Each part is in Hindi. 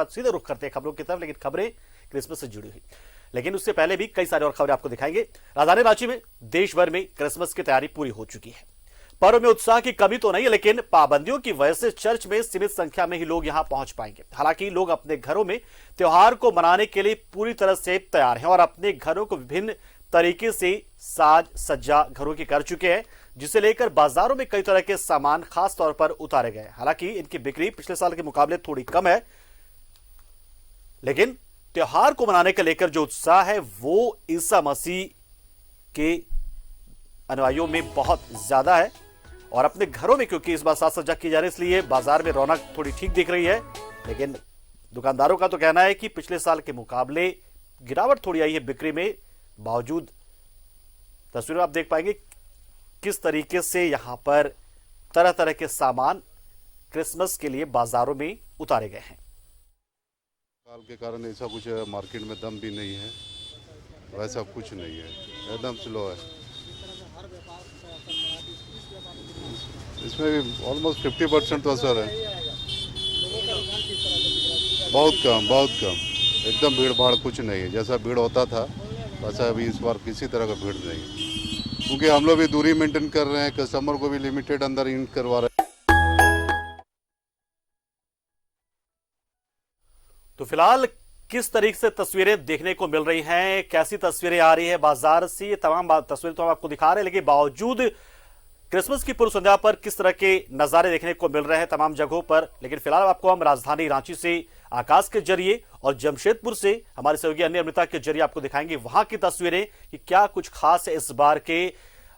सीधे रुख करते हैं खबरों की तरफ, लेकिन खबरें क्रिसमस से जुड़ी हुई। लेकिन उससे पहले भी कई सारी और खबरें आपको दिखाएंगे। राजधानी रांची में देश भर में क्रिसमस की तैयारी पूरी हो चुकी है। पर्व में उत्साह की कमी तो नहीं है, लेकिन पाबंदियों की वजह से चर्च में सीमित संख्या में ही लोग यहां पहुंच पाएंगे। हालांकि लोग अपने घरों में त्योहार को मनाने के लिए पूरी तरह से तैयार हैं और अपने घरों को विभिन्न तरीके से साज सज्जा घरों की कर चुके हैं, जिसे लेकर बाजारों में कई तरह के सामान खास तौर पर उतारे गए। हालांकि इनकी बिक्री पिछले साल के मुकाबले थोड़ी कम है, लेकिन त्योहार को मनाने के लेकर जो उत्साह है वो ईसा मसीह के अनुयायियों में बहुत ज्यादा है। और अपने घरों में क्योंकि इस बार साज सज्जा की जा रही है, इसलिए बाजार में रौनक थोड़ी ठीक दिख रही है। लेकिन दुकानदारों का तो कहना है कि पिछले साल के मुकाबले गिरावट थोड़ी आई है बिक्री में। बावजूद तस्वीरों आप देख पाएंगे किस तरीके से यहां पर तरह तरह के सामान क्रिसमस के लिए बाजारों में उतारे गए हैं। काल के कारण ऐसा कुछ मार्केट में दम भी नहीं है, वैसा कुछ नहीं है, एकदम स्लो है। इसमें भी ऑलमोस्ट 50% तो असर है। बहुत कम, एकदम भीड़ भाड़ कुछ नहीं है। जैसा भीड़ होता था वैसा अभी इस बार किसी तरह का भीड़ नहीं, क्योंकि हम लोग भी दूरी मेंटेन कर रहे हैं, कस्टमर को भी लिमिटेड अंदर इन करवा रहे हैं। तो फिलहाल किस तरीके से तस्वीरें देखने को मिल रही हैं, कैसी तस्वीरें आ रही है बाजार से, ये तमाम तस्वीरें तो हम आपको दिखा रहे हैं। लेकिन बावजूद क्रिसमस की पूर्व संध्या पर किस तरह के नजारे देखने को मिल रहे हैं तमाम जगहों पर, लेकिन फिलहाल आपको हम राजधानी रांची से आकाश के जरिए और जमशेदपुर से हमारे सहयोगी अन्य अमृता के जरिए आपको दिखाएंगे वहां की तस्वीरें कि क्या कुछ खास है इस बार के।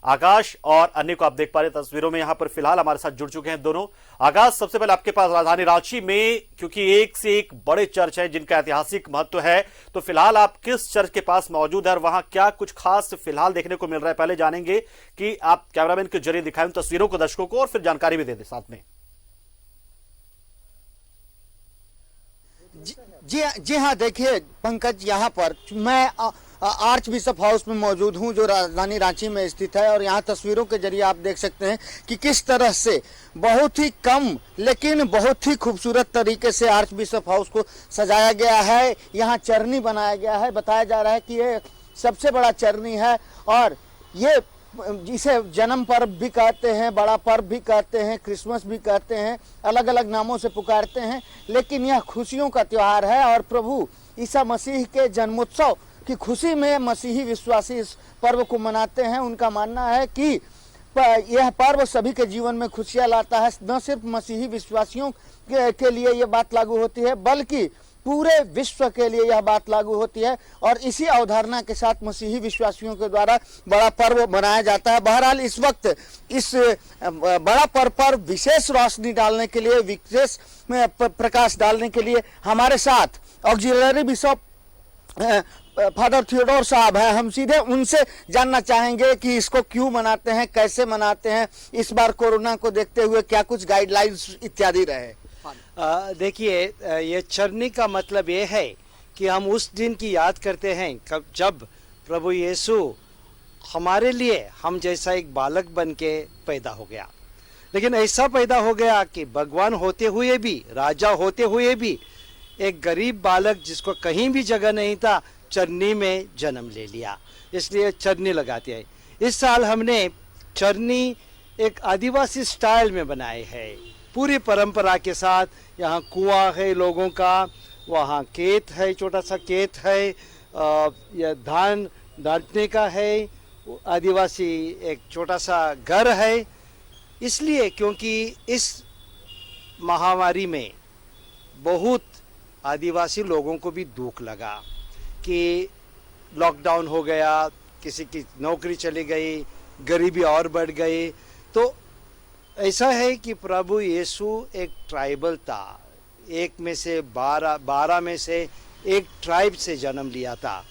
आकाश और अन्य को आप देख पा रहे तस्वीरों में, यहां पर फिलहाल हमारे साथ जुड़ चुके हैं दोनों। आकाश, सबसे पहले आपके पास राजधानी रांची में, क्योंकि एक से एक बड़े चर्च हैं जिनका ऐतिहासिक महत्व है, तो फिलहाल आप किस चर्च के पास मौजूद है और वहां क्या कुछ खास फिलहाल देखने को मिल रहा है? पहले जानेंगे कि आप कैमरामैन के जरिए दिखाएं तस्वीरों को दर्शकों को और फिर जानकारी भी दे दें साथ में। जी हाँ, देखिए पंकज, यहाँ पर मैं आर्च बिशप हाउस में मौजूद हूँ जो राजधानी रांची में स्थित है। और यहाँ तस्वीरों के जरिए आप देख सकते हैं कि किस तरह से बहुत ही कम लेकिन बहुत ही खूबसूरत तरीके से आर्च बिशप हाउस को सजाया गया है। यहाँ चरनी बनाया गया है। बताया जा रहा है कि ये सबसे बड़ा चरनी है और ये जिसे जन्म पर्व भी कहते हैं, बड़ा पर्व भी कहते हैं, क्रिसमस भी कहते हैं, अलग अलग नामों से पुकारते हैं, लेकिन यह खुशियों का त्यौहार है। और प्रभु ईसा मसीह के जन्मोत्सव की खुशी में मसीही विश्वासी इस पर्व को मनाते हैं। उनका मानना है कि यह पर्व सभी के जीवन में खुशियां लाता है। न सिर्फ मसीही विश्वासियों के लिए यह बात लागू होती है, बल्कि पूरे विश्व के लिए यह बात लागू होती है। और इसी अवधारणा के साथ मसीही विश्वासियों के द्वारा बड़ा पर्व मनाया जाता है। बहरहाल इस वक्त इस बड़ा पर्व पर विशेष रोशनी डालने के लिए, विशेष प्रकाश डालने के लिए हमारे साथ ऑक्सिलरी बिशप फादर थियोडोर साहब हैं। हम सीधे उनसे जानना चाहेंगे कि इसको क्यों मनाते हैं, कैसे मनाते हैं, इस बार कोरोना को देखते हुए क्या कुछ गाइडलाइंस इत्यादि रहे। देखिए, ये चरनी का मतलब ये है कि हम उस दिन की याद करते हैं जब प्रभु यीशु हमारे लिए हम जैसा एक बालक बन के पैदा हो गया। लेकिन ऐसा पैदा हो गया कि भगवान होते हुए भी, राजा होते हुए भी, एक गरीब बालक जिसको कहीं भी जगह नहीं था, चरनी में जन्म ले लिया। इसलिए चरनी लगाते हैं। इस साल हमने चरनी एक आदिवासी स्टाइल में बनाए है, पूरी परंपरा के साथ। यहाँ कुआं है लोगों का, वहाँ खेत है, छोटा सा खेत है, यह धान डांटने का है, आदिवासी एक छोटा सा घर है। इसलिए क्योंकि इस महामारी में बहुत आदिवासी लोगों को भी दुख लगा कि लॉकडाउन हो गया, किसी की नौकरी चली गई, गरीबी और बढ़ गई। तो ऐसा है कि प्रभु यीशु एक ट्राइबल था, एक में से 12 में से एक ट्राइब से जन्म लिया था,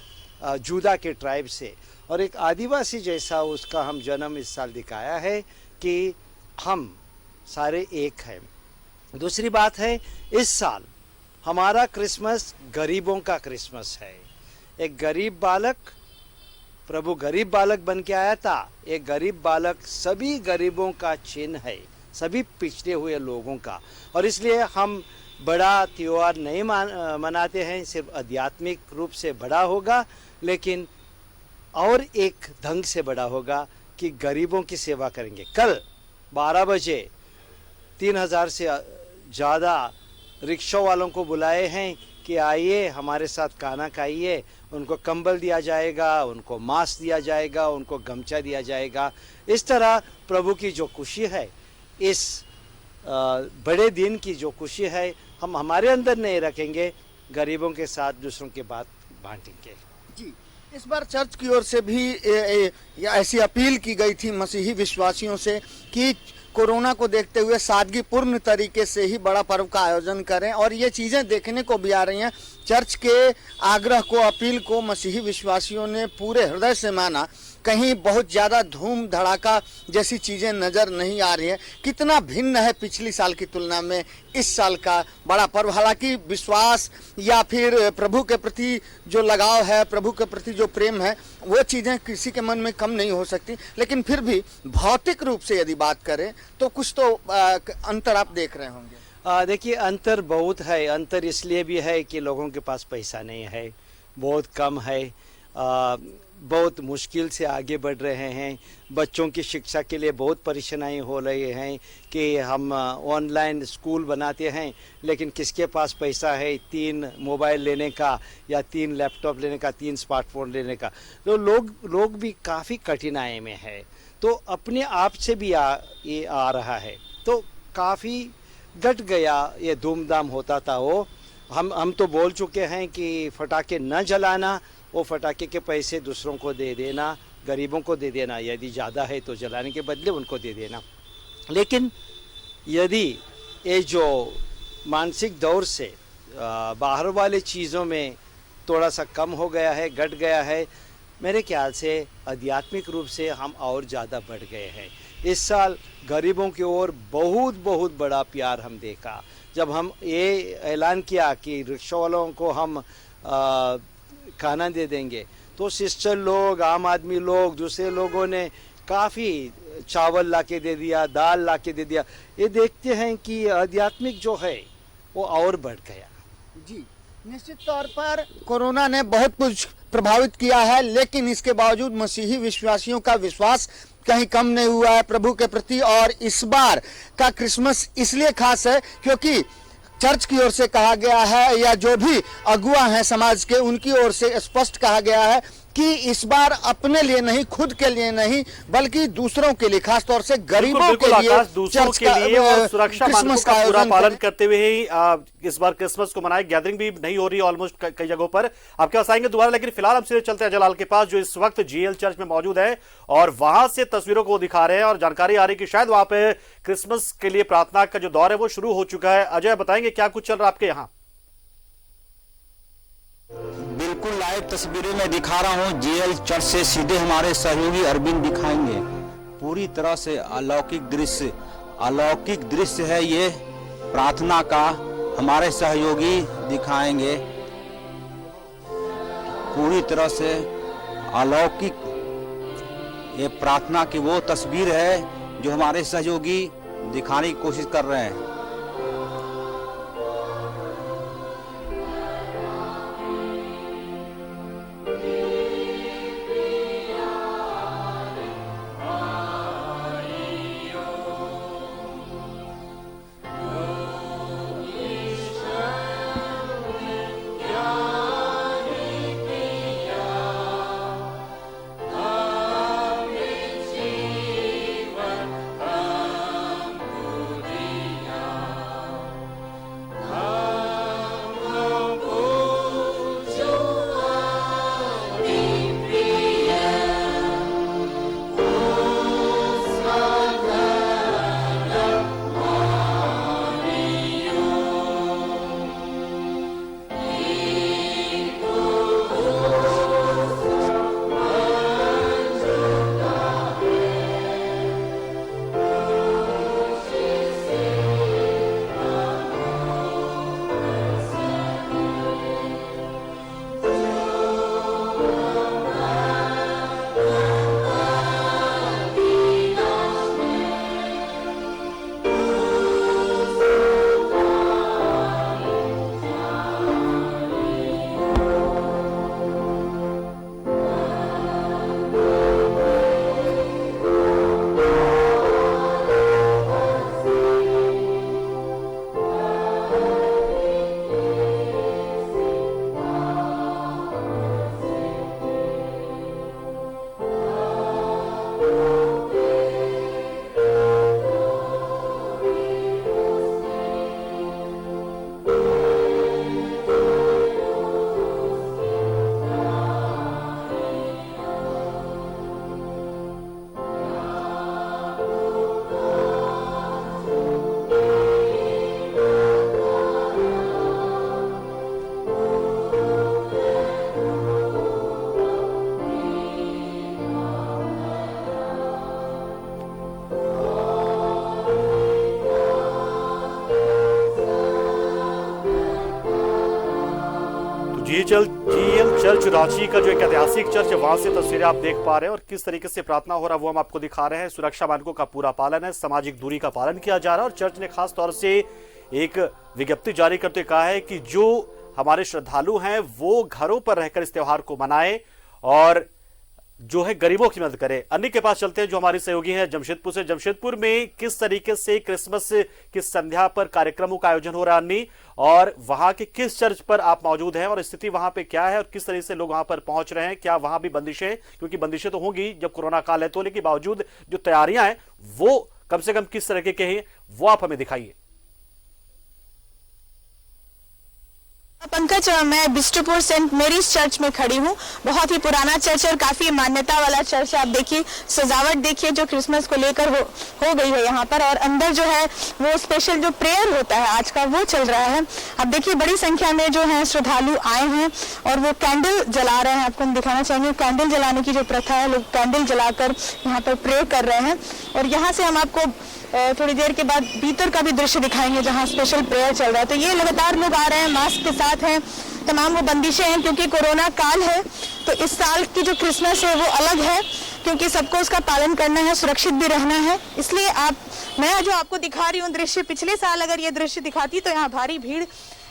जूदा के ट्राइब से, और एक आदिवासी जैसा उसका हम जन्म इस साल दिखाया है कि हम सारे एक हैं। दूसरी बात है, इस साल हमारा क्रिसमस गरीबों का क्रिसमस है। एक गरीब बालक, प्रभु गरीब बालक बन के आया था। एक गरीब बालक सभी गरीबों का चिन्ह है, सभी पिछड़े हुए लोगों का। और इसलिए हम बड़ा त्योहार नहीं मनाते हैं, सिर्फ आध्यात्मिक रूप से बड़ा होगा, लेकिन और एक ढंग से बड़ा होगा कि गरीबों की सेवा करेंगे। कल 12 बजे 3000 से ज़्यादा रिक्शा वालों को बुलाए हैं कि आइए हमारे साथ खाना खाइए। उनको कंबल दिया जाएगा, उनको मास्क दिया जाएगा, उनको गमछा दिया जाएगा। इस तरह प्रभु की जो खुशी है, इस बड़े दिन की जो खुशी है, हम हमारे अंदर नहीं रखेंगे, गरीबों के साथ दूसरों की बात बांटेंगे। जी, इस बार चर्च की ओर से भी ऐसी अपील की गई थी मसीही विश्वासियों से कि कोरोना को देखते हुए सादगीपूर्ण तरीके से ही बड़ा पर्व का आयोजन करें, और ये चीज़ें देखने को भी आ रही हैं। चर्च के आग्रह को, अपील को मसीही विश्वासियों ने पूरे हृदय से माना। कहीं बहुत ज़्यादा धूम धड़ाका जैसी चीज़ें नज़र नहीं आ रही है। कितना भिन्न है पिछली साल की तुलना में इस साल का बड़ा पर्व। हालांकि विश्वास या फिर प्रभु के प्रति जो लगाव है, प्रभु के प्रति जो प्रेम है, वो चीज़ें किसी के मन में कम नहीं हो सकती, लेकिन फिर भी भौतिक रूप से यदि बात करें तो कुछ तो अंतर आप देख रहे होंगे। देखिए, अंतर बहुत है। अंतर इसलिए भी है कि लोगों के पास पैसा नहीं है, बहुत कम है, बहुत मुश्किल से आगे बढ़ रहे हैं। बच्चों की शिक्षा के लिए बहुत परेशानी हो रही हैं कि हम ऑनलाइन स्कूल बनाते हैं, लेकिन किसके पास पैसा है 3 मोबाइल लेने का या 3 लैपटॉप लेने का, 3 स्मार्टफोन लेने का। तो लोग भी काफ़ी कठिनाई में है। तो अपने आप से भी ये आ रहा है, तो काफ़ी घट गया। ये धूमधाम होता था वो। हम तो बोल चुके हैं कि फटाके न जलाना, वो फटाके के पैसे दूसरों को दे देना, गरीबों को दे देना, यदि ज़्यादा है तो जलाने के बदले उनको दे देना। लेकिन यदि ये जो मानसिक दौर से बाहर वाले चीज़ों में थोड़ा सा कम हो गया है, घट गया है, मेरे ख्याल से आध्यात्मिक रूप से हम और ज़्यादा बढ़ गए हैं। इस साल गरीबों की ओर बहुत बड़ा प्यार हम देखा। जब हम ये ऐलान किया कि रिक्शा वालों को हम खाना दे देंगे, तो सिस्टर लोग, आम आदमी लोग, दूसरे लोगों ने काफ़ी चावल ला के दे दिया, दाल ला के दे दिया। ये देखते हैं कि आध्यात्मिक जो है वो और बढ़ गया। जी, निश्चित तौर पर कोरोना ने बहुत कुछ प्रभावित किया है, लेकिन इसके बावजूद मसीही विश्वासियों का विश्वास कहीं कम नहीं हुआ है प्रभु के प्रति। और इस बार का क्रिसमस इसलिए खास है क्योंकि चर्च की ओर से कहा गया है, या जो भी अगुआ हैं समाज के, उनकी ओर से स्पष्ट कहा गया है कि इस बार अपने लिए नहीं, खुद के लिए नहीं, बल्कि दूसरों के लिए, खासतौर से गरीबों के लिए, दूसरों के लिए और सुरक्षा मानकों का पूरा पालन करते हुए ही इस बार क्रिसमस को मनाए। गैदरिंग भी नहीं हो रही ऑलमोस्ट कई जगहों पर। आपके पास आएंगे दोबारा, लेकिन फिलहाल हम सीधे चलते हैं जलाल के पास, जो इस वक्त जीएल चर्च में मौजूद है और वहां से तस्वीरों को दिखा रहे हैं और जानकारी आ रही है कि शायद वहां पे क्रिसमस के लिए प्रार्थना का जो दौर है वो शुरू हो चुका है। अजय, बताएंगे क्या कुछ चल रहा है आपके यहाँ? बिल्कुल लाइव तस्वीरें मैं दिखा रहा हूं जीएल चर्च से। सीधे हमारे सहयोगी अरविंद दिखाएंगे। पूरी तरह से अलौकिक दृश्य है ये प्रार्थना का। हमारे सहयोगी दिखाएंगे। पूरी तरह से अलौकिक ये प्रार्थना की वो तस्वीर है जो हमारे सहयोगी दिखाने की कोशिश कर रहे हैं। जीएल चर्च रांची का जो एक ऐतिहासिक चर्च है, वहां से तस्वीरें आप देख पा रहे हैं और किस तरीके से प्रार्थना हो रहा है वो हम आपको दिखा रहे हैं। सुरक्षा मानकों का पूरा पालन है, सामाजिक दूरी का पालन किया जा रहा है और चर्च ने खास तौर से एक विज्ञप्ति जारी करते कहा है कि जो हमारे श्रद्धालु हैं वो घरों पर रहकर इस त्योहार को मनाएं और जो है गरीबों की मदद करें। अन्य के पास चलते हैं जो हमारी सहयोगी हैं जमशेदपुर से। जमशेदपुर में किस तरीके से क्रिसमस की संध्या पर कार्यक्रमों का आयोजन हो रहा है अन्नी, और वहां के किस चर्च पर आप मौजूद हैं और स्थिति वहां पे क्या है और किस तरीके से लोग वहां पर पहुंच रहे हैं? क्या वहां भी बंदिशें, क्योंकि बंदिशें तो होंगी जब कोरोना काल है तो, लेकिन बावजूद जो तैयारियां हैं वो कम से कम किस तरह के हैं वो आप हमें दिखाइए। पंकज, मैं बिस्टुपुर सेंट मेरीज चर्च में खड़ी हूँ। बहुत ही पुराना चर्च और काफी मान्यता वाला चर्च है। आप देखिए सजावट देखिए जो क्रिसमस को लेकर हो गई है यहाँ पर, और अंदर जो है वो स्पेशल जो प्रेयर होता है आज का वो चल रहा है। आप देखिए बड़ी संख्या में जो है श्रद्धालु आए हैं और वो कैंडल जला रहे हैं। आपको हम दिखाना चाहेंगे कैंडल जलाने की जो प्रथा है, लोग कैंडल जलाकर यहाँ पर प्रे कर रहे हैं। और यहाँ से हम आपको थोड़ी देर के बाद भीतर का भी दृश्य दिखाएंगे जहां स्पेशल प्रेयर चल रहा है। तो ये लगातार लोग आ रहे हैं, मास्क के साथ हैं, तमाम वो बंदिशें हैं क्योंकि कोरोना काल है। तो इस साल की जो क्रिसमस है वो अलग है क्योंकि सबको उसका पालन करना है, सुरक्षित भी रहना है। इसलिए मैं जो आपको दिखा रही हूँ दृश्य, पिछले साल अगर ये दृश्य दिखाती तो यहाँ भारी भीड़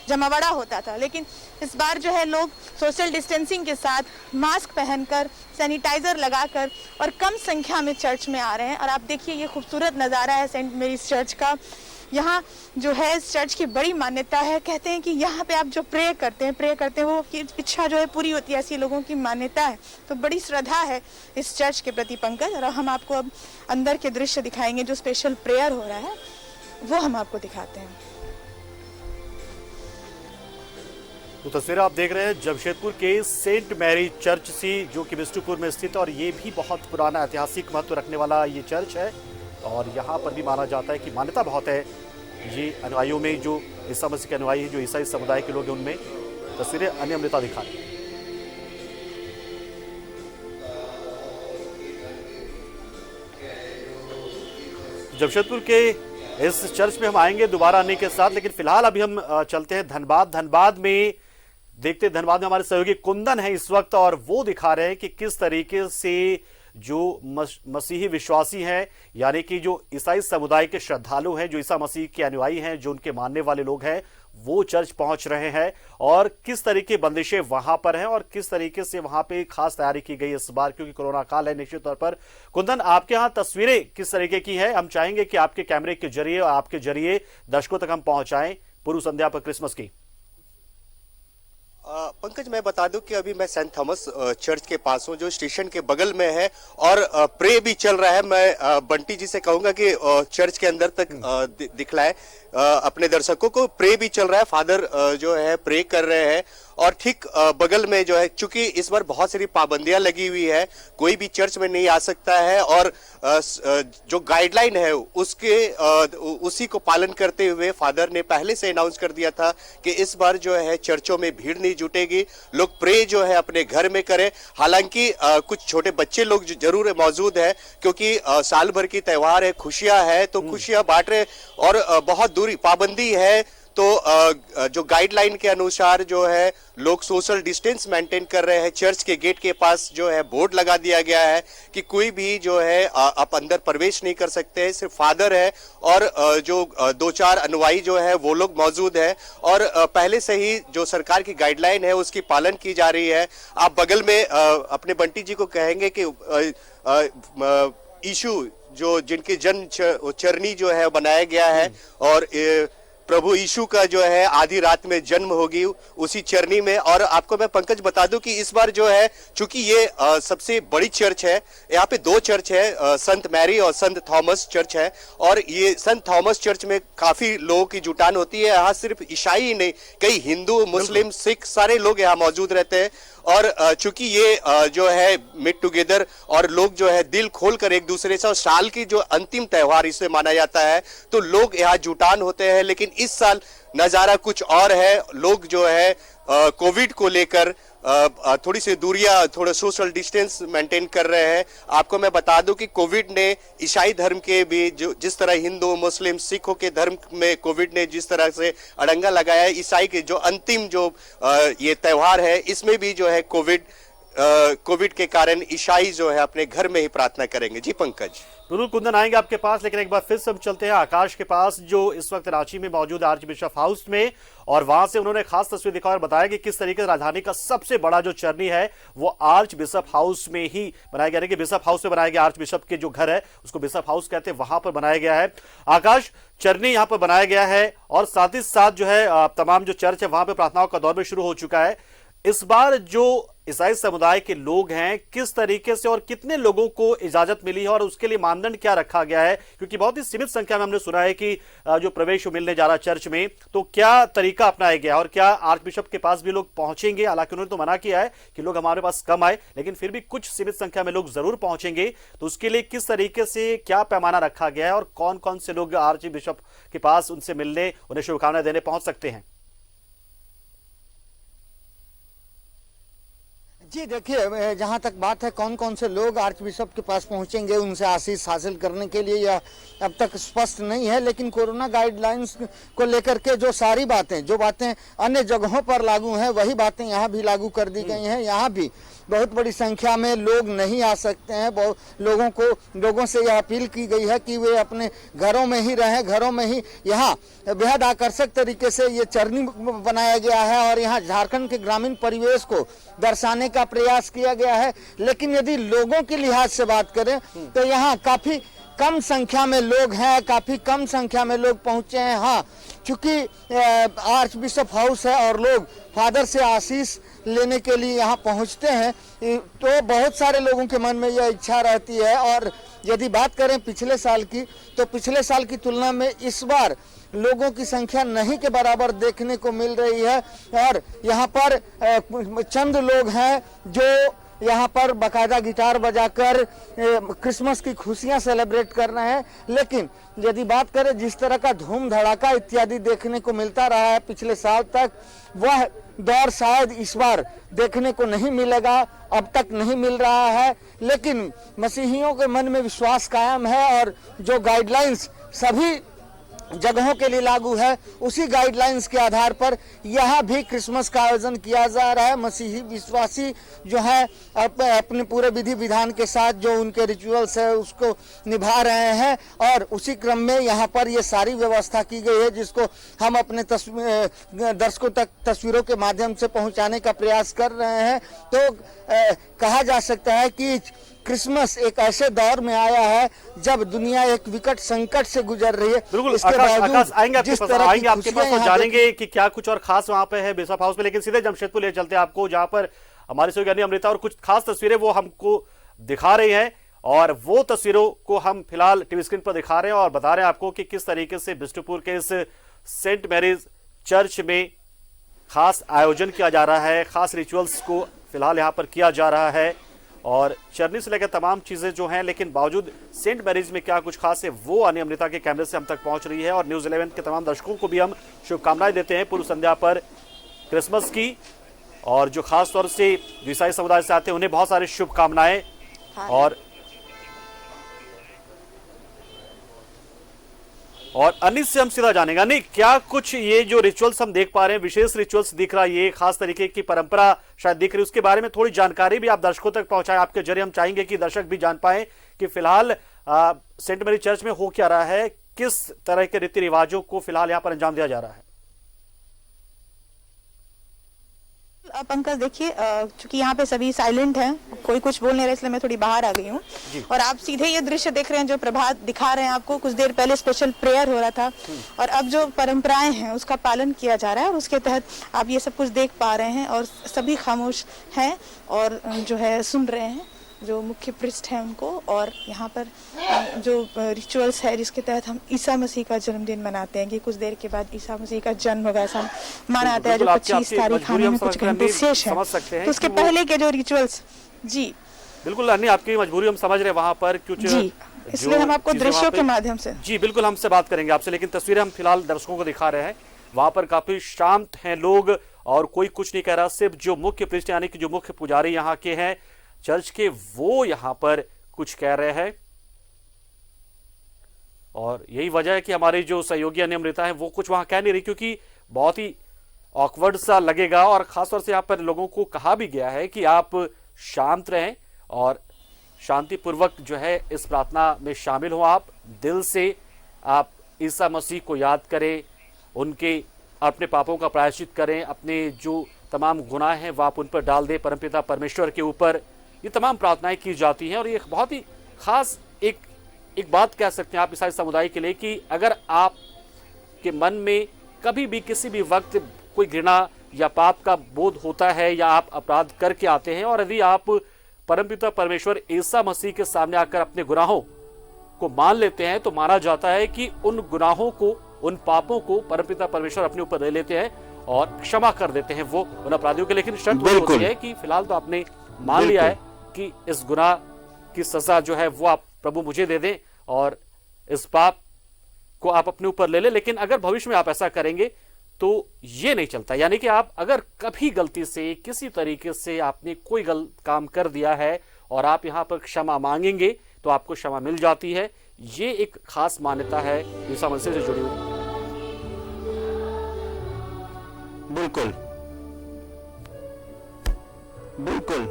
जमावड़ा होता था, लेकिन इस बार जो है लोग सोशल डिस्टेंसिंग के साथ मास्क पहनकर, सैनिटाइजर लगाकर और कम संख्या में चर्च में आ रहे हैं। और आप देखिए ये खूबसूरत नज़ारा है सेंट मेरीज चर्च का। यहाँ जो है इस चर्च की बड़ी मान्यता है। कहते हैं कि यहाँ पे आप जो प्रे करते हैं वो की इच्छा जो है पूरी होती है, ऐसी लोगों की मान्यता है। तो बड़ी श्रद्धा है इस चर्च के प्रति पंकज। और हम आपको अब अंदर के दृश्य दिखाएंगे, जो स्पेशल प्रेयर हो रहा है वो हम आपको दिखाते हैं। तो तस्वीरें आप देख रहे हैं जमशेदपुर के सेंट मैरी चर्च से, जो कि बिस्टुपुर में स्थित है और ये भी बहुत पुराना ऐतिहासिक महत्व रखने वाला ये चर्च है। और यहाँ पर भी माना जाता है कि मान्यता बहुत है ये अनुयायियों में, जो ईसा मसीह के अनुयायी हैं, जो ईसाई समुदाय के लोग हैं, उनमें तस्वीरें अनियमितता दिखा रही हैं। जमशेदपुर के इस चर्च में हम आएंगे दोबारा आने के साथ, लेकिन फिलहाल अभी हम चलते हैं धनबाद में। देखते हैं धनबाद में हमारे सहयोगी कुंदन है इस वक्त और वो दिखा रहे हैं कि किस तरीके से जो मसीही विश्वासी हैं, यानी कि जो ईसाई समुदाय के श्रद्धालु हैं, जो ईसा मसीह के अनुयायी हैं, जो उनके मानने वाले लोग हैं, वो चर्च पहुंच रहे हैं और किस तरीके बंदिशें वहां पर हैं और किस तरीके से वहां पे खास तैयारी की गई इस बार, क्योंकि कोरोना काल है निश्चित तौर पर। कुंदन, आपके यहाँ तस्वीरें किस तरीके की है? हम चाहेंगे कि आपके कैमरे के जरिए और आपके जरिए दर्शकों तक हम पहुंचाएं पूर्व संध्या पर क्रिसमस की। पंकज, मैं बता दूं कि अभी मैं सेंट थॉमस चर्च के पास हूं, जो स्टेशन के बगल में है, और प्रे भी चल रहा है। मैं बंटी जी से कहूंगा कि चर्च के अंदर तक दिखलाए अपने दर्शकों को। प्रे भी चल रहा है, फादर जो है प्रे कर रहे हैं। और ठीक बगल में जो है, चूंकि इस बार बहुत सारी पाबंदियां लगी हुई है, कोई भी चर्च में नहीं आ सकता है, और जो गाइडलाइन है उसी को पालन करते हुए फादर ने पहले से अनाउंस कर दिया था कि इस बार जो है चर्चों में भीड़ नहीं जुटेगी, लोग प्रे जो है अपने घर में करें। हालांकि कुछ छोटे बच्चे लोग जरूर मौजूद है क्योंकि साल भर की त्योहार है, खुशियां है, तो खुशियां बांट रहे, और बहुत दूरी पाबंदी है। तो जो गाइडलाइन के अनुसार जो है लोग सोशल डिस्टेंस मेंटेन कर रहे हैं। चर्च के गेट के पास जो है बोर्ड लगा दिया गया है कि कोई भी जो है आप अंदर प्रवेश नहीं कर सकते, सिर्फ फादर है और जो 2-4 अनुयायी जो है वो लोग मौजूद है। और पहले से ही जो सरकार की गाइडलाइन है उसकी पालन की जा रही है। आप बगल में अपने बंटी जी को कहेंगे कि यीशु जो जिनकी जन्म चरनी जो है बनाया गया है, और प्रभु यीशु का जो है आधी रात में जन्म होगी उसी चरनी में। और आपको मैं पंकज बता दूं कि इस बार जो है, चूंकि ये सबसे बड़ी चर्च है, यहाँ पे 2 चर्च है, संत मैरी और संत थॉमस चर्च है। और ये संत थॉमस चर्च में काफी लोगों की जुटान होती है। यहाँ सिर्फ ईसाई ही नहीं, कई हिंदू, मुस्लिम, सिख सारे लोग यहाँ मौजूद रहते हैं। और चूंकि ये जो है मीट टुगेदर, और लोग जो है दिल खोलकर एक दूसरे से, और साल की जो अंतिम त्योहार इसे माना जाता है, तो लोग यहाँ जुटान होते हैं। लेकिन इस साल नजारा कुछ और है। लोग जो है कोविड को लेकर थोड़ी सी दूरियां, थोड़ा सोशल डिस्टेंस मेंटेन कर रहे हैं। आपको मैं बता दूं कि कोविड ने ईसाई धर्म के भी, जो जिस तरह हिंदू, मुस्लिम, सिखों के धर्म में कोविड ने जिस तरह से अड़ंगा लगाया है, ईसाई के जो अंतिम जो ये त्योहार है, इसमें भी जो है कोविड के कारण ईसाई जो है अपने घर में ही प्रार्थना करेंगे। जी पंकज। बिल्कुल कुंदन, आएंगे आपके पास, लेकिन एक बार फिर से हम चलते हैं आकाश के पास, जो इस वक्त रांची में मौजूद आर्च बिशप हाउस में, और वहां से उन्होंने खास तस्वीर दिखाई और बताया कि किस तरीके से राजधानी का सबसे बड़ा जो चरनी है वो आर्च बिशप हाउस में ही बनाया गया है, कि बिशप हाउस में बनाया गया। आर्च बिशप के जो घर है उसको बिशप हाउस कहते हैं, वहां पर बनाया गया है। आकाश, चरनी यहां पर बनाया गया है और साथ ही साथ जो है तमाम जो चर्च है वहां पर प्रार्थनाओं का दौर भी शुरू हो चुका है। इस बार जो ईसाई समुदाय के लोग हैं, किस तरीके से और कितने लोगों को इजाजत मिली है और उसके लिए मानदंड क्या रखा गया है? क्योंकि बहुत ही सीमित संख्या में हमने सुना है कि जो प्रवेश मिलने जा रहा है चर्च में, तो क्या तरीका अपनाया गया और क्या आर्च बिशप के पास भी लोग पहुंचेंगे? हालांकि उन्होंने तो मना किया है कि लोग हमारे पास कम आए, लेकिन फिर भी कुछ सीमित संख्या में लोग जरूर पहुंचेंगे। तो उसके लिए किस तरीके से क्या पैमाना रखा गया है और कौन कौन से लोग आर्च बिशप के पास उनसे मिलने, उन्हें शुभकामनाएं देने पहुंच सकते हैं? जी देखिए, जहाँ तक बात है कौन कौन से लोग आर्च बिशप के पास पहुँचेंगे उनसे आशीष हासिल करने के लिए, यह अब तक स्पष्ट नहीं है। लेकिन कोरोना गाइडलाइंस को लेकर के जो सारी बातें, जो बातें अन्य जगहों पर लागू हैं, वही बातें यहाँ भी लागू कर दी गई हैं। यहाँ भी बहुत बड़ी संख्या में लोग नहीं आ सकते हैं। लोगों से यह अपील की गई है कि वे अपने घरों में ही रहें, घरों में ही। यहाँ बेहद आकर्षक तरीके से ये चरनी बनाया गया है और यहाँ झारखंड के ग्रामीण परिवेश को दर्शाने का प्रयास किया गया है। लेकिन यदि लोगों के लिहाज से बात करें तो यहाँ काफी कम संख्या में लोग हैं, काफी कम संख्या में लोग पहुंचे हैं। हाँ, चूंकि आर्च बिशप हाउस है और लोग फादर से आशीष लेने के लिए यहाँ पहुंचते हैं, तो बहुत सारे लोगों के मन में यह इच्छा रहती है। और यदि बात करें पिछले साल की, तो पिछले साल की तुलना में इस बार लोगों की संख्या नहीं के बराबर देखने को मिल रही है। और यहाँ पर चंद लोग हैं जो यहाँ पर बाकायदा गिटार बजाकर क्रिसमस की खुशियां सेलिब्रेट कर रहे हैं। लेकिन यदि बात करें जिस तरह का धूम धड़ाका इत्यादि देखने को मिलता रहा है पिछले साल तक, वह दौर शायद इस बार देखने को नहीं मिलेगा, अब तक नहीं मिल रहा है। लेकिन मसीहियों के मन में विश्वास कायम है और जो गाइडलाइंस सभी जगहों के लिए लागू है, उसी गाइडलाइंस के आधार पर यहाँ भी क्रिसमस का आयोजन किया जा रहा है। मसीही विश्वासी जो है अपने पूरे विधि विधान के साथ जो उनके रिचुअल्स है उसको निभा रहे हैं और उसी क्रम में यहाँ पर ये सारी व्यवस्था की गई है, जिसको हम अपने दर्शकों तक तस्वीरों के माध्यम से पहुँचाने का प्रयास कर रहे हैं। तो कहा जा सकता है कि क्रिसमस एक ऐसे दौर में आया है जब दुनिया एक विकट संकट से गुजर रही है। बिल्कुल आकाश, आएंगे आपके पास और जानेंगे कि क्या कुछ और खास वहां पे है बिशप हाउस में। लेकिन सीधे जमशेदपुर ले चलते हैं आपको, जहां पर हमारे सहयोगी अमृता और कुछ खास तस्वीरें वो हमको दिखा रही हैं, और वो तस्वीरों को हम फिलहाल टीवी स्क्रीन पर दिखा रहे हैं और बता रहे हैं आपको कि किस तरीके से बिष्टुपुर के इस सेंट मैरीज चर्च में खास आयोजन किया जा रहा है, खास रिचुअल्स को फिलहाल यहाँ पर किया जा रहा है और चरनी से लेकर तमाम चीजें जो हैं। लेकिन बावजूद सेंट मैरीज में क्या कुछ खास है वो अन्य अमृता के कैमरे से हम तक पहुंच रही है। और न्यूज़ 11 के तमाम दर्शकों को भी हम शुभकामनाएं देते हैं पूर्व संध्या पर क्रिसमस की, और जो खास तौर से जो ईसाई समुदाय से आते हैं उन्हें बहुत सारी शुभकामनाएं। और अनिल से हम सीधा जानेंगे, नहीं क्या कुछ ये जो रिचुअल्स हम देख पा रहे हैं, विशेष रिचुअल्स दिख रहा है, ये खास तरीके की परंपरा शायद दिख रही है, उसके बारे में थोड़ी जानकारी भी आप दर्शकों तक पहुंचाएं। आपके जरिए हम चाहेंगे कि दर्शक भी जान पाएं कि फिलहाल सेंट मैरी चर्च में हो क्या रहा है, किस तरह के रीति रिवाजों को फिलहाल यहाँ पर अंजाम दिया जा रहा है। पंकज देखिए, चूंकि यहाँ पे सभी साइलेंट हैं, कोई कुछ बोल नहीं रहा, इसलिए मैं थोड़ी बाहर आ गई हूँ। और आप सीधे ये दृश्य देख रहे हैं जो प्रभात दिखा रहे हैं आपको। कुछ देर पहले स्पेशल प्रेयर हो रहा था और अब जो परंपराएं हैं उसका पालन किया जा रहा है और उसके तहत आप ये सब कुछ देख पा रहे हैं और सभी खामोश हैं और जो है सुन रहे हैं जो मुख्य पृष्ठ है उनको। और यहाँ पर जो रिचुअल्स है जिसके तहत हम ईसा मसीह का जन्मदिन मनाते हैं कि कुछ देर के बाद ईसा मसीह का जन्म होगा, ऐसा माना जाता है। जो 25 तारीख आने में कुछ घंटे शेष है, तो उसके पहले के जो रिचुअल्स। जी बिल्कुल अन्य आपकी मजबूरी हम समझ रहे वहां पर कुछ, इसलिए हम आपको दृश्यों के माध्यम से जी बिल्कुल हमसे बात करेंगे आपसे। लेकिन तस्वीरें हम फिलहाल दर्शकों को दिखा रहे हैं, वहां पर काफी शांत हैं लोग और कोई कुछ नहीं कह रहा। सिर्फ जो मुख्य पृष्ठ यानी कि जो मुख्य पुजारी यहाँ के हैं चर्च के, वो यहाँ पर कुछ कह रहे हैं। और यही वजह है कि हमारी जो सहयोगी अनियमितता है वो कुछ वहां कह नहीं रही, क्योंकि बहुत ही ऑकवर्ड सा लगेगा। और खासतौर से यहाँ पर लोगों को कहा भी गया है कि आप शांत रहें और शांतिपूर्वक जो है इस प्रार्थना में शामिल हो। आप दिल से आप ईसा मसीह को याद करें, उनके अपने पापों का प्रायश्चित करें, अपने जो तमाम गुनाह हैं वो आप उन पर डाल दें परमपिता परमेश्वर के ऊपर। ये तमाम प्रार्थनाएं की जाती हैं और ये बहुत ही खास एक बात कह सकते हैं आप ईसाई समुदाय के लिए कि अगर आप के मन में कभी भी किसी भी वक्त कोई घृणा या पाप का बोध होता है या आप अपराध करके आते हैं और यदि आप परमपिता परमेश्वर ईसा मसीह के सामने आकर अपने गुनाहों को मान लेते हैं तो माना जाता है कि उन गुनाहों को, उन पापों को परमपिता परमेश्वर अपने ऊपर ले लेते हैं और क्षमा कर देते हैं वो उन अपराधियों के। लेकिन शर्त होती है कि फिलहाल तो आपने मान लिया है कि इस गुनाह की सजा जो है वो आप प्रभु मुझे दे दें और इस पाप को आप अपने ऊपर ले लें। लेकिन अगर भविष्य में आप ऐसा करेंगे तो ये नहीं चलता, यानी कि आप अगर कभी गलती से किसी तरीके से आपने कोई गलत काम कर दिया है और आप यहाँ पर क्षमा मांगेंगे तो आपको क्षमा मिल जाती है। ये एक खास मान्यता है ईसा मसीह से जुड़ी हुई। बिल्कुल बिल्कुल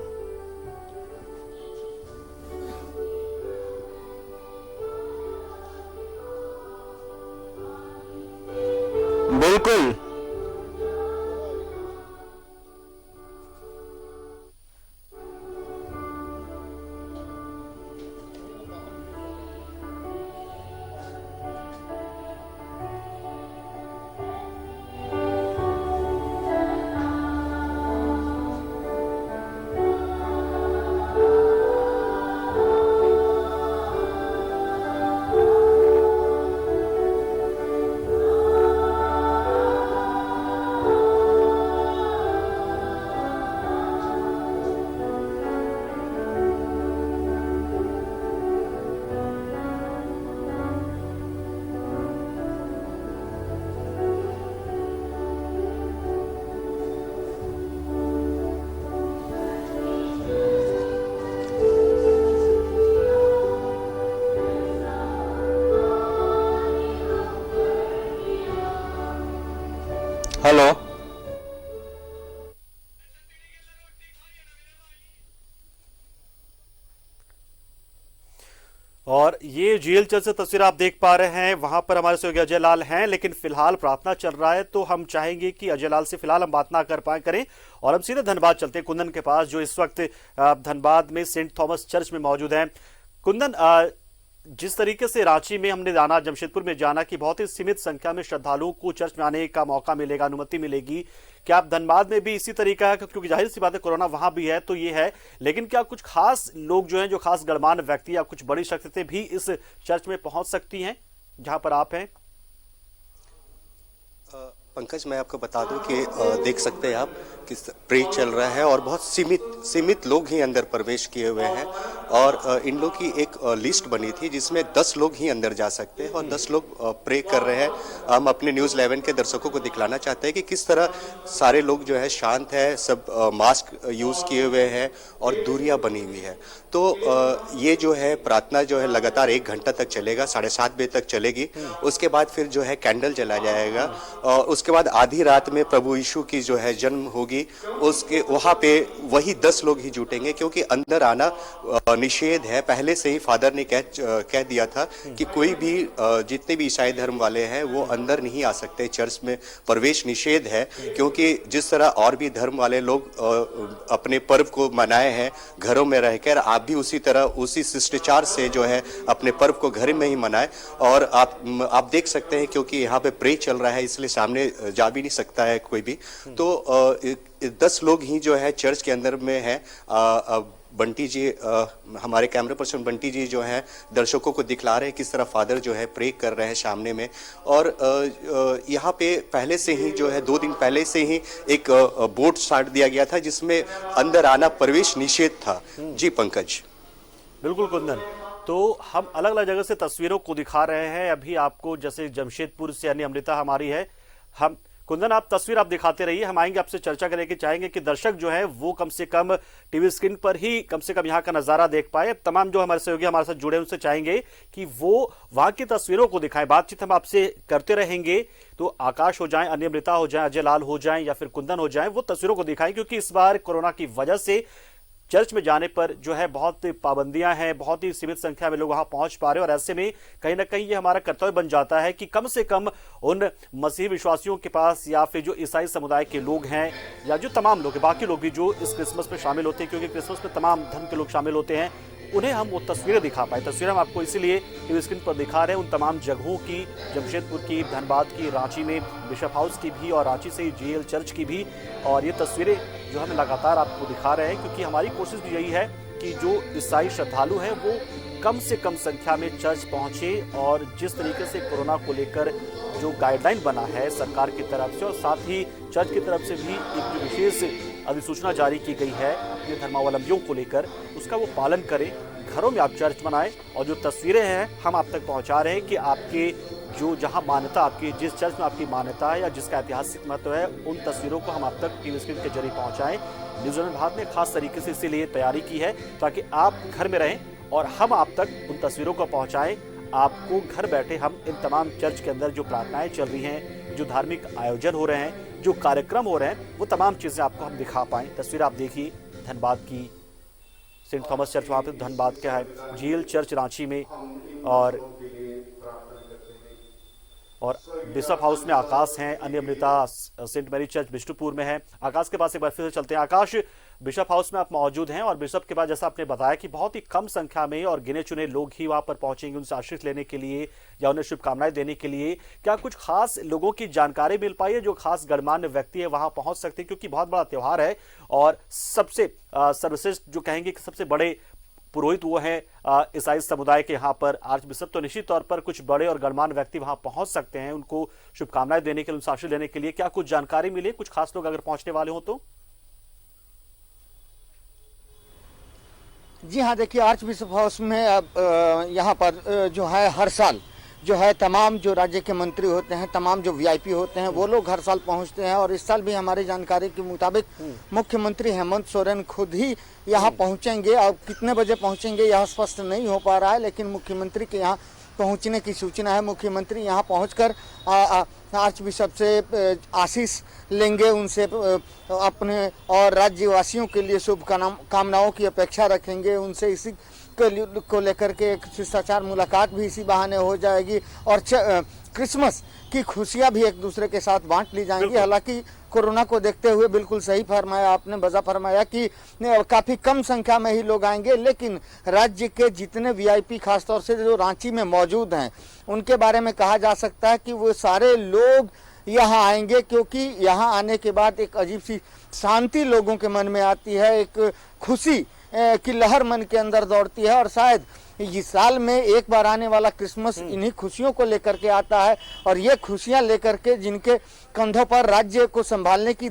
बिल्कुल हेलो। और ये जेल चर्च से तस्वीर आप देख पा रहे हैं, वहां पर हमारे सहयोगी अजय लाल हैं, लेकिन फिलहाल प्रार्थना चल रहा है तो हम चाहेंगे कि अजय लाल से फिलहाल हम बात ना कर पाए करें और हम सीधे धनबाद चलते हैं कुंदन के पास, जो इस वक्त धनबाद में सेंट थॉमस चर्च में मौजूद हैं। कुंदन, जिस तरीके से रांची में हमने जाना, जमशेदपुर में जाना कि बहुत ही सीमित संख्या में श्रद्धालुओं को चर्च में आने का मौका मिलेगा, अनुमति मिलेगी, क्या आप धनबाद में भी इसी तरीका है? क्योंकि जाहिर सी बात है कोरोना वहां भी है तो ये है, लेकिन क्या कुछ खास लोग जो हैं, जो खास गणमान्य व्यक्ति या कुछ बड़ी शख्सियतें भी इस चर्च में पहुंच सकती हैं जहां पर आप हैं? पंकज, मैं आपको बता दूं कि देख सकते हैं आप कि प्रे चल रहा है और बहुत सीमित लोग ही अंदर प्रवेश किए हुए हैं और इन लोग की एक लिस्ट बनी थी जिसमें 10 लोग ही अंदर जा सकते हैं और 10 लोग प्रे कर रहे हैं। हम अपने न्यूज़ 11 के दर्शकों को दिखलाना चाहते हैं कि किस तरह सारे लोग जो है शांत है, सब मास्क यूज़ किए हुए हैं और दूरियां बनी हुई है। तो ये जो है प्रार्थना जो है लगातार 1 घंटा तक चलेगा, 7:30 बजे तक चलेगी। उसके बाद फिर जो है कैंडल जला जाएगा और उसके बाद आधी रात में प्रभु यीशु की जो है जन्म होगी, उसके वहाँ पे वही 10 लोग ही जुटेंगे, क्योंकि अंदर आना निषेध है। पहले से ही फादर ने कह दिया था कि कोई भी जितने भी ईसाई धर्म वाले हैं वो अंदर नहीं आ सकते, चर्च में प्रवेश निषेध है। क्योंकि जिस तरह और भी धर्म वाले लोग अपने पर्व को मनाए हैं घरों में रहकर, आप भी उसी तरह उसी शिष्टाचार से जो है अपने पर्व को घर में ही मनाए। और आप देख सकते हैं क्योंकि यहाँ पे प्रे चल रहा है इसलिए सामने जा भी नहीं सकता है कोई भी। तो 10 लोग ही जो है चर्च के अंदर में है। बंटी जी, हमारे कैमरा पर्सन बंटी जी जो है दर्शकों को दिखला रहे हैं किस तरह फादर जो है प्रे कर रहे हैं सामने में। और यहाँ पे पहले से ही जो है 2 दिन पहले से ही एक बोर्ड साट दिया गया था जिसमें अंदर आना प्रवेश निषेध था। जी पंकज। बिल्कुल कुंदन, तो हम अलग अलग जगह से तस्वीरों को दिखा रहे हैं। अभी आपको जैसे जमशेदपुर से यानी अमृता हमारी है, हम कुंदन, आप तस्वीर आप दिखाते रहिए, हम आएंगे आपसे चर्चा करेंगे, चाहेंगे कि दर्शक जो है वो कम से कम टीवी स्क्रीन पर ही कम से कम यहाँ का नजारा देख पाए। तमाम जो हमारे सहयोगी हमारे साथ जुड़े हैं उनसे चाहेंगे कि वो वहां की तस्वीरों को दिखाएं। बातचीत हम आपसे करते रहेंगे, तो आकाश हो जाए, अन्यमृता हो जाए, अजय लाल हो जाए या फिर कुंदन हो जाए, वो तस्वीरों को दिखाएं, क्योंकि इस बार कोरोना की वजह से चर्च में जाने पर जो है बहुत पाबंदियां हैं, बहुत ही सीमित संख्या में लोग वहां पहुंच पा रहे हैं। और ऐसे में कहीं ना कहीं ये हमारा कर्तव्य बन जाता है कि कम से कम उन मसीही विश्वासियों के पास या फिर जो ईसाई समुदाय के लोग हैं या जो तमाम लोग हैं, बाकी लोग भी जो इस क्रिसमस में शामिल होते हैं, क्योंकि क्रिसमस में तमाम धर्म के लोग शामिल होते हैं, उन्हें हम वो तस्वीरें दिखा पाए। तस्वीरें हम आपको इसीलिए टीवी स्क्रीन पर दिखा रहे हैं उन तमाम जगहों की, जमशेदपुर की, धनबाद की, रांची में बिशप हाउस की भी और रांची से जीएल चर्च की भी। और ये तस्वीरें जो हम लगातार आपको दिखा रहे हैं, क्योंकि हमारी कोशिश भी यही है कि जो ईसाई श्रद्धालु हैं वो कम से कम संख्या में चर्च पहुंचे और जिस तरीके से कोरोना को लेकर जो गाइडलाइन बना है सरकार की तरफ से और साथ ही चर्च की तरफ से भी एक जो विशेष अधिसूचना जारी की गई है अपने धर्मावलंबियों को लेकर, उसका वो पालन करें, घरों में आप चर्च मनाएं। और जो तस्वीरें हैं हम आप तक पहुंचा रहे हैं कि आपके जो जहां मान्यता, आपकी जिस चर्च में आपकी मान्यता है या जिसका ऐतिहासिक महत्व है, उन तस्वीरों को हम आप तक टीवी स्क्रीन के जरिए पहुंचाएं। न्यूजीलैंड भारत ने खास तरीके से इसीलिए तैयारी की है ताकि आप घर में रहें और हम आप तक उन तस्वीरों को पहुंचाएं। आपको घर बैठे हम इन तमाम चर्च के अंदर जो प्रार्थनाएं चल रही हैं, जो धार्मिक आयोजन हो रहे हैं, जो कार्यक्रम हो रहे हैं, वो तमाम चीजें आपको हम दिखा पाएं। तस्वीर आप देखिए धनबाद की, सेंट थॉमस चर्च वहाँ पे धनबाद का है, जीएल चर्च रांची में और बिशप हाउस में आकाश हैं, अन्यमृता सेंट मैरी चर्च बिष्टुपुर में है। आकाश के पास एक बार फिर से चलते हैं। आकाश, बिशप हाउस में आप मौजूद हैं और बिशप के बाद जैसा आपने बताया कि बहुत ही कम संख्या में और गिने चुने लोग ही वहां पर पहुंचेंगे उनसे आशीष लेने के लिए या उन्हें शुभकामनाएं देने के लिए। क्या कुछ खास लोगों की जानकारी मिल पाई है, जो खास गणमान्य व्यक्ति है वहां पहुंच सकते हैं, क्योंकि बहुत बड़ा त्योहार है और सबसे सर्वश्रेष्ठ जो कहेंगे कि सबसे बड़े पुरोहित वो है ईसाई समुदाय के यहाँ पर आर्च बिशप, तो निश्चित तौर पर कुछ बड़े और गणमान्य व्यक्ति वहां पहुंच सकते हैं उनको शुभकामनाएं देने के लिए, उनसे आशीष लेने के लिए। क्या कुछ जानकारी मिली, कुछ खास लोग अगर पहुंचने वाले हो तो? जी हाँ, देखिए आर्च बिशप हाउस में यहाँ पर जो है हर साल जो है तमाम जो राज्य के मंत्री होते हैं, तमाम जो वीआईपी होते हैं, वो लोग हर साल पहुंचते हैं। और इस साल भी हमारी जानकारी के मुताबिक मुख्यमंत्री हेमंत सोरेन खुद ही यहाँ पहुंचेंगे। और कितने बजे पहुंचेंगे यह स्पष्ट नहीं हो पा रहा है, लेकिन मुख्यमंत्री के यहाँ पहुंचने की सूचना है। मुख्यमंत्री यहाँ पहुंचकर आर्च बिशप से आशीष लेंगे, उनसे अपने और राज्यवासियों के लिए शुभकामनाओं की अपेक्षा रखेंगे, उनसे इसी को लेकर के एक शिष्टाचार मुलाकात भी इसी बहाने हो जाएगी और क्रिसमस की खुशियां भी एक दूसरे के साथ बांट ली जाएंगी। हालांकि कोरोना को देखते हुए बिल्कुल सही फरमाया आपने, वजह फरमाया कि काफी कम संख्या में ही लोग आएंगे, लेकिन राज्य के जितने वीआईपी खासतौर से जो रांची में मौजूद हैं उनके बारे में कहा जा सकता है कि वो सारे लोग यहाँ आएंगे, क्योंकि यहाँ आने के बाद एक अजीब सी शांति लोगों के मन में आती है, एक खुशी की लहर मन के अंदर दौड़ती है। और शायद इस साल में एक बार आने वाला क्रिसमस इन्हीं खुशियों को लेकर के आता है और ये खुशियां लेकर के जिनके कंधों पर राज्य को संभालने की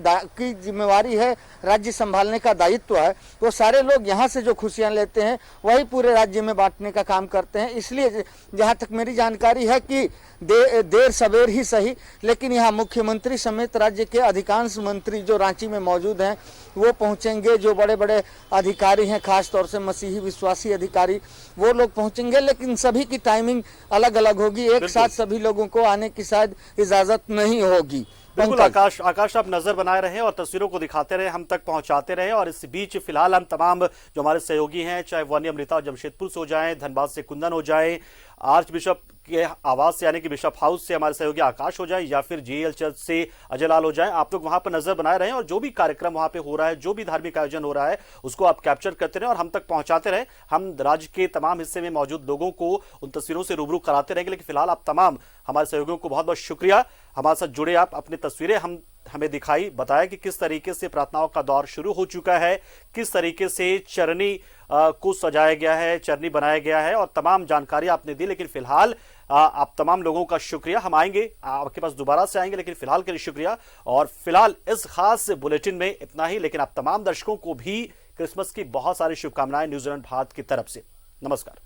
जिम्मेवारी है, राज्य संभालने का दायित्व है, वो सारे लोग यहाँ से जो खुशियां लेते हैं वही पूरे राज्य में बांटने का काम करते हैं। इसलिए जहाँ तक मेरी जानकारी है कि देर सवेर ही सही, लेकिन यहाँ मुख्यमंत्री समेत राज्य के अधिकांश मंत्री जो रांची में मौजूद हैं वो पहुंचेंगे। जो बड़े बड़े अधिकारी हैं, खास तौर से मसीही विश्वासी अधिकारी, वो लोग पहुंचेंगे, लेकिन सभी की टाइमिंग अलग अलग होगी। एक साथ सभी लोगों को आने की शायद इजाजत नहीं होगी। बिल्कुल आकाश आप नजर बनाए रहे और तस्वीरों को दिखाते रहे, हम तक पहुंचाते रहे। और इस बीच फिलहाल हम तमाम जो हमारे सहयोगी हैं, चाहे वो अन्यमृता और जमशेदपुर से हो जाए, धनबाद से कुंदन हो जाए, आर्च बिशप के आवास से यानी कि बिशप हाउस से हमारे सहयोगी आकाश हो जाए या फिर जीएल चर्च से अजय लाल हो जाए, आप लोग वहां पर नजर बनाए रहे और जो भी कार्यक्रम वहां पे हो रहा है, जो भी धार्मिक आयोजन हो रहा है, उसको आप कैप्चर करते रहे और हम तक पहुंचाते रहे। हम राज्य के तमाम हिस्से में मौजूद लोगों को उन तस्वीरों से रूबरू कराते रहेंगे। लेकिन फिलहाल आप तमाम हमारे सहयोगियों को बहुत बहुत शुक्रिया, हमारे साथ जुड़े, आप अपनी तस्वीरें हमें दिखाई, बताया कि किस तरीके से प्रार्थनाओं का दौर शुरू हो चुका है, किस तरीके से चरनी को सजाया गया है, चरनी बनाया गया है और तमाम जानकारी आपने दी। लेकिन फिलहाल आप तमाम लोगों का शुक्रिया, हम आएंगे आपके पास दोबारा से आएंगे, लेकिन फिलहाल के लिए शुक्रिया। और फिलहाल इस खास बुलेटिन में इतना ही, लेकिन आप तमाम दर्शकों को भी क्रिसमस की बहुत सारी शुभकामनाएं न्यूजीलैंड भारत की तरफ से। नमस्कार।